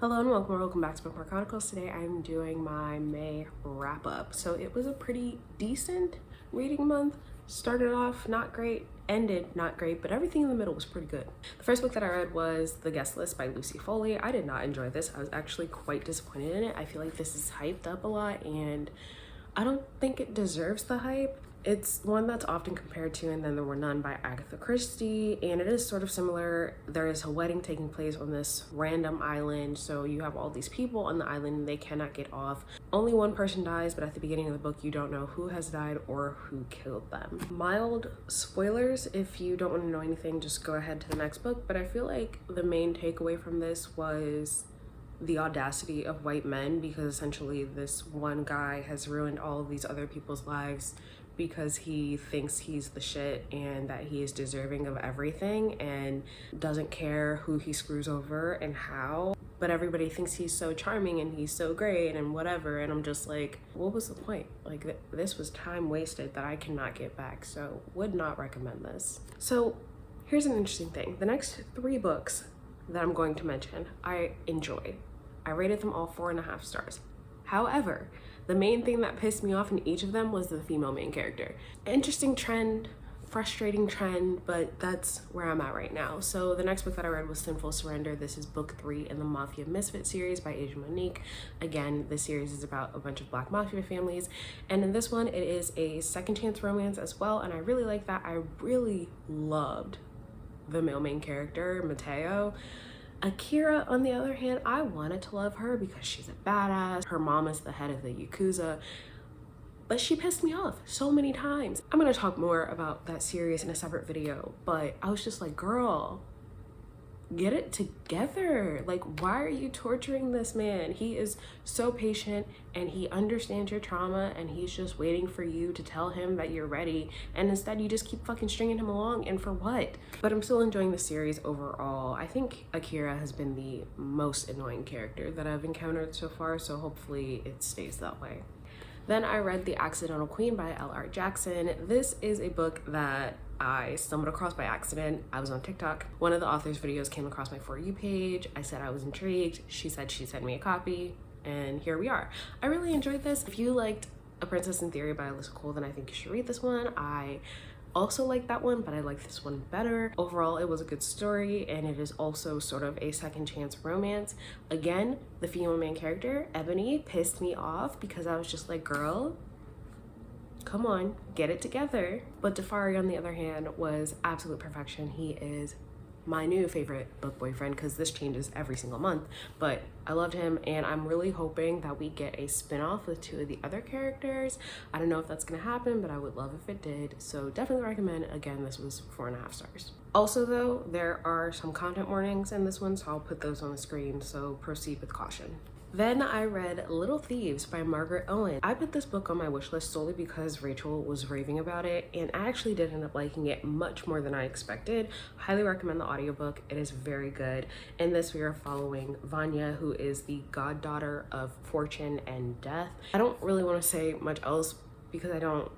Hello and welcome back to Bookmark Chronicles. Today I'm doing my May wrap up. So it was a pretty decent reading month. Started off not great, ended not great, but everything in the middle was pretty good. The first book that I read was The Guest List by Lucy Foley. I did not enjoy this. I was actually quite disappointed in it. I feel like this is hyped up a lot and I don't think it deserves the hype. It's one that's often compared to And Then There Were None by Agatha Christie, and it is sort of similar. There is a wedding taking place on this random island, so you have all these people on the island and they cannot get off. Only one person dies, but at the beginning of the book you don't know who has died or who killed them. Mild spoilers, if you don't want to know anything, just go ahead to the next book, but I feel like the main takeaway from this was the audacity of white men, because essentially this one guy has ruined all of these other people's lives because he thinks he's the shit and that he is deserving of everything and doesn't care who he screws over and how. But everybody thinks he's so charming and he's so great and whatever, and I'm just like, what was the point? Like, this was time wasted that I cannot get back, so would not recommend this. So here's an interesting thing. The next 3 books that I'm going to mention I enjoyed. I rated them all 4.5 stars. However, the main thing that pissed me off in each of them was the female main character. Interesting trend, frustrating trend, but that's where I'm at right now. So the next book that I read was Sinful Surrender. This is book 3 in the Mafia Misfit series by Asia Monique. Again, this series is about a bunch of Black Mafia families, and in this one it is a second chance romance as well, and I really like that. I really loved the male main character, Mateo. Akira, on the other hand, I wanted to love her because she's a badass. Her mom is the head of the Yakuza, but she pissed me off so many times. I'm gonna talk more about that series in a separate video, but I was just like, girl, get it together. Like, why are you torturing this man? He is so patient and he understands your trauma and he's just waiting for you to tell him that you're ready, and instead you just keep fucking stringing him along, and for what? But I'm still enjoying the series overall. I think Akira has been the most annoying character that I've encountered so far, so hopefully it stays that way. Then I read The Accidental Queen by L.R. Jackson. This is a book that I stumbled across by accident. I was on TikTok. One of the author's videos came across my For You page. I said I was intrigued. She said she sent me a copy, and here we are. I really enjoyed this. If you liked A Princess in Theory by Alyssa Cole, then I think you should read this one. I also like that one, but I like this one better. Overall, it was a good story, and it is also sort of a second chance romance. Again, the female main character, Ebony, pissed me off because I was just like, girl, come on, get it together. But Defari, on the other hand, was absolute perfection. He is my new favorite book boyfriend because this changes every single month, but I loved him, and I'm really hoping that we get a spin-off with 2 of the other characters. I don't know if that's gonna happen, but I would love if it did, so definitely recommend. Again, this was 4.5 stars. Also though, there are some content warnings in this one, so I'll put those on the screen, so proceed with caution. Then I read Little Thieves by Margaret Owen. I put this book on my wish list solely because Rachel was raving about it, and I actually did end up liking it much more than I expected. Highly recommend the audiobook. It is very good. In this, we are following Vanya, who is the goddaughter of Fortune and Death. I don't really want to say much else because I don't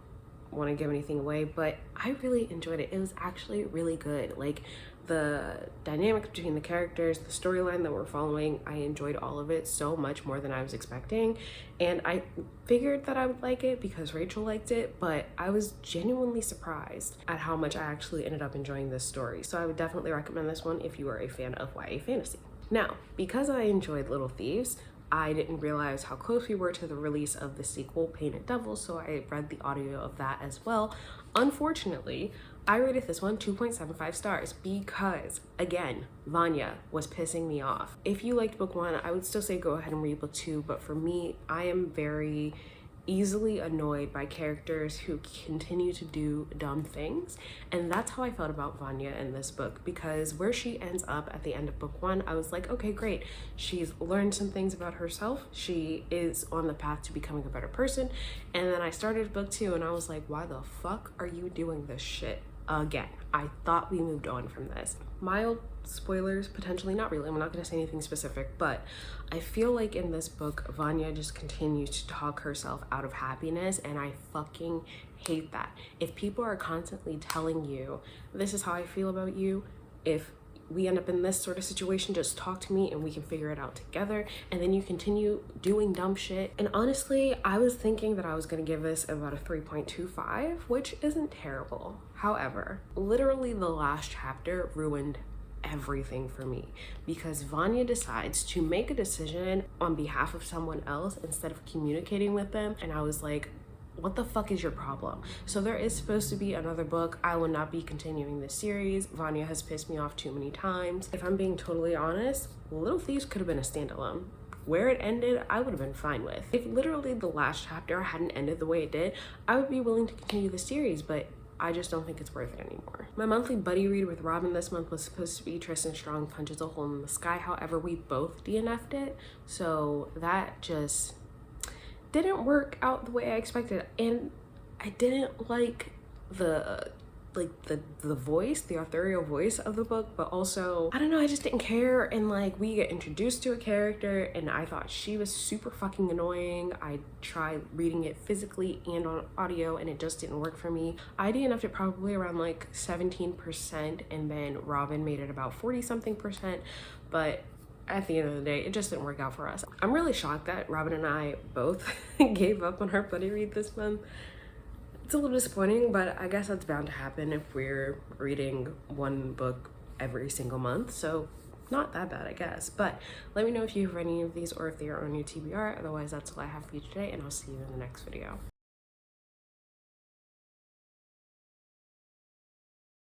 want to give anything away, but I really enjoyed it. It was actually really good. Like, the dynamic between the characters, the storyline that we're following, I enjoyed all of it so much more than I was expecting, and I figured that I would like it because Rachel liked it, but I was genuinely surprised at how much I actually ended up enjoying this story. So I would definitely recommend this one if you are a fan of YA fantasy. Now, because I enjoyed Little Thieves, I didn't realize how close we were to the release of the sequel, Painted Devil, so I read the audio of that as well. Unfortunately, I rated this one 2.75 stars because, again, Vanya was pissing me off. If you liked book 1, I would still say go ahead and read book 2, but for me, I am very easily annoyed by characters who continue to do dumb things, and that's how I felt about Vanya in this book, because where she ends up at the end of book 1, I was like, okay, great, she's learned some things about herself, she is on the path to becoming a better person, and then I started book 2 and I was like, why the fuck are you doing this shit again? I thought we moved on from this. Mild spoilers, potentially, not really, I'm not going to say anything specific, but I feel like in this book Vanya just continues to talk herself out of happiness, and I fucking hate that. If people are constantly telling you this is how I feel about you, if we end up in this sort of situation, just talk to me and we can figure it out together. And then you continue doing dumb shit. And honestly, I was thinking that I was gonna give this about a 3.25, which isn't terrible. However, literally the last chapter ruined everything for me, because Vanya decides to make a decision on behalf of someone else instead of communicating with them. And I was like, what the fuck is your problem? So there is supposed to be another book. I will not be continuing this series. Vanya has pissed me off too many times. If I'm being totally honest, Little Thieves could have been a standalone. Where it ended, I would have been fine with. If literally the last chapter hadn't ended the way it did, I would be willing to continue the series, but I just don't think it's worth it anymore. My monthly buddy read with Robin this month was supposed to be Tristan Strong Punches a Hole in the Sky. However, we both DNF'd it, so that just didn't work out the way I expected. And I didn't like the voice, the authorial voice of the book, but also, I don't know, I just didn't care. And like, we get introduced to a character and I thought she was super fucking annoying. I tried reading it physically and on audio and it just didn't work for me. I DNF'd it probably around like 17%, and then Robin made it about 40 something percent, but at the end of the day, it just didn't work out for us. I'm really shocked that Robin and I both gave up on our buddy read this month. It's a little disappointing, but I guess that's bound to happen if we're reading one book every single month. So not that bad, I guess. But let me know if you have any of these or if they are on your TBR. Otherwise, that's all I have for you today, and I'll see you in the next video.